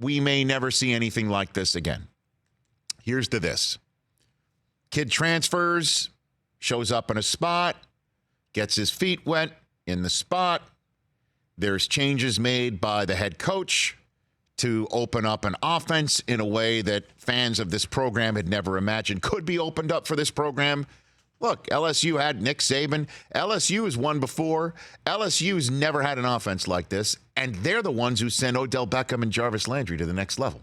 we may never see anything like this again. Here's to this. Kid transfers, shows up in a spot, gets his feet wet in the spot. There's changes made by the head coach to open up an offense in a way that fans of this program had never imagined could be opened up for this program. Look, LSU had Nick Saban. LSU has won before. LSU's never had an offense like this, and they're the ones who sent Odell Beckham and Jarvis Landry to the next level.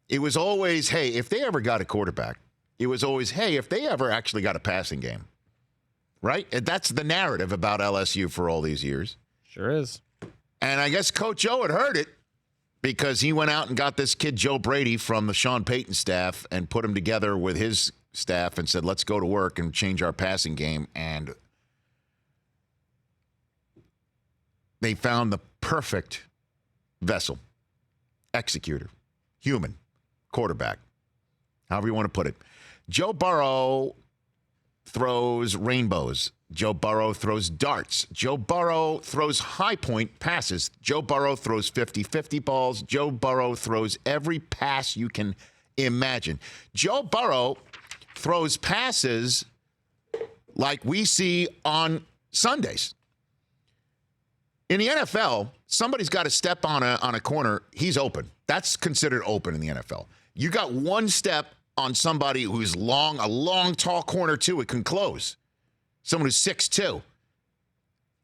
It was always, hey, if they ever got a quarterback, it was always, hey, if they ever actually got a passing game, right? And that's the narrative about LSU for all these years. Sure is. And I guess Coach O had heard it because he went out and got this kid, Joe Brady, from the Sean Payton staff and put him together with his staff and said, let's go to work and change our passing game. And they found the perfect vessel, executor, human, quarterback, however you want to put it. Joe Burrow throws rainbows. Joe Burrow throws darts. Joe Burrow throws high-point passes. Joe Burrow throws 50-50 balls. Joe Burrow throws every pass you can imagine. Joe Burrow throws passes like we see on Sundays. In the NFL, somebody's got to step on a corner. He's open. That's considered open in the NFL. You got one step on somebody who's long, a long, tall corner, too. It can close. Someone who's 6'2".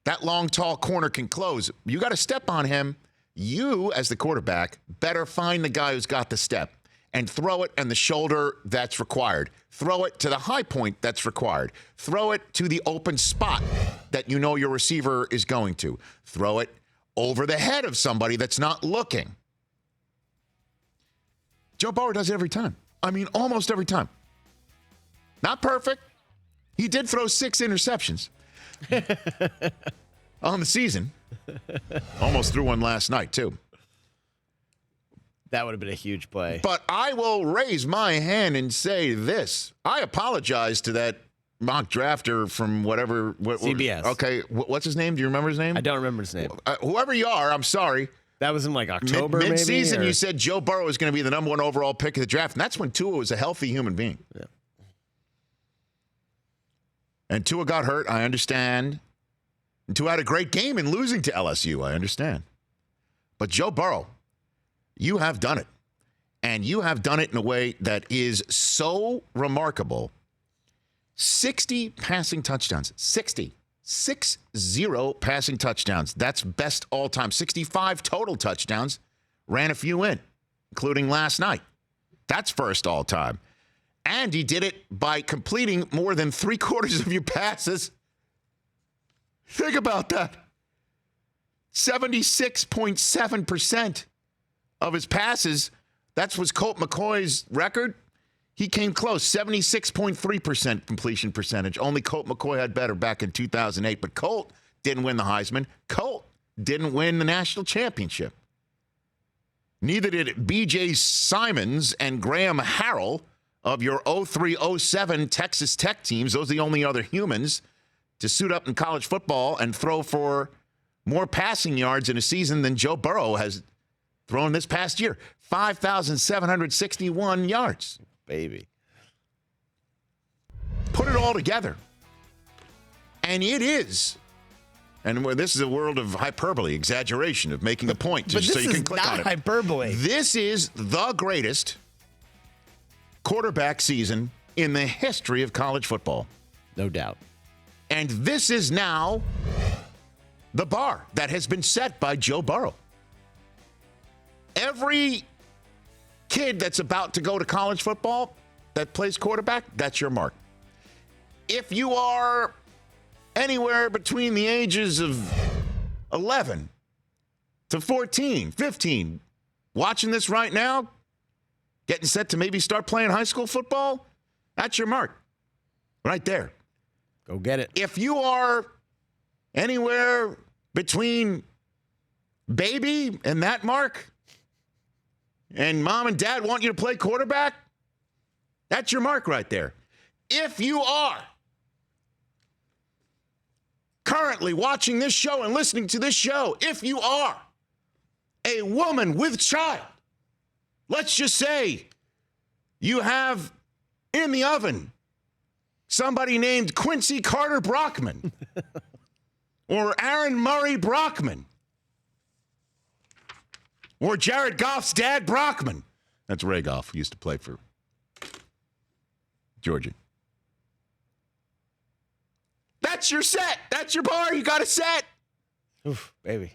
That long, tall corner can close. You got to step on him. You, as the quarterback, better find the guy who's got the step and throw it in the shoulder that's required. Throw it to the high point that's required. Throw it to the open spot that you know your receiver is going to. Throw it over the head of somebody that's not looking. Joe Burrow does it every time. I mean, almost every time. Not perfect. He did throw 6 interceptions on the season. Almost threw one last night, too. That would have been a huge play. But I will raise my hand and say this. I apologize to that mock drafter from whatever. CBS. Okay, what's his name? Do you remember his name? I don't remember his name. Whoever you are, I'm sorry. That was in like October, Mid-season, maybe? you said Joe Burrow was going to be the number 1 overall pick of the draft, and that's when Tua was a healthy human being. Yeah. And Tua got hurt, I understand. And Tua had a great game in losing to LSU, I understand. But Joe Burrow, you have done it. And you have done it in a way that is so remarkable. 60 passing touchdowns. 60. 60 passing touchdowns. That's best all time. 65 total touchdowns. Ran a few in, including last night. That's first all time. And he did it by completing more than 3/4 of your passes. Think about that. 76.7% of his passes. That was Colt McCoy's record. He came close, 76.3% completion percentage. Only Colt McCoy had better back in 2008. But Colt didn't win the Heisman. Colt didn't win the national championship. Neither did B.J. Simons and Graham Harrell of your 03-07 Texas Tech teams. Those are the only other humans to suit up in college football and throw for more passing yards in a season than Joe Burrow has thrown this past year. 5,761 yards. Baby. Put it all together. And it is. And this is a world of hyperbole, exaggeration, of making a point. But so this you can is click on not it. hyperbole. This is the greatest quarterback season in the history of college football. No doubt. And this is now the bar that has been set by Joe Burrow. Every kid that's about to go to college football that plays quarterback, that's your mark. If you are anywhere between the ages of 11 to 14, 15, watching this right now, getting set to maybe start playing high school football, that's your mark right there. Go get it. If you are anywhere between baby and that mark, and mom and dad want you to play quarterback, that's your mark right there. If you are currently watching this show and listening to this show, if you are a woman with child. Let's just say you have in the oven somebody named Quincy Carter Brockman or Aaron Murray Brockman or Jared Goff's dad Brockman. That's Ray Goff, who used to play for Georgia. That's your set. That's your bar. You got a set. Oof, baby.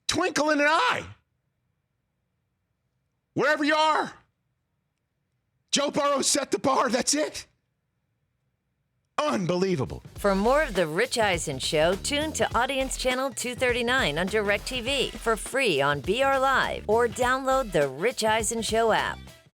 Twinkle in an eye. Wherever you are. Joe Burrow set the bar. That's it. Unbelievable. For more of The Rich Eisen Show, tune to Audience Channel 239 on DirecTV for free on BR Live or download the Rich Eisen Show app.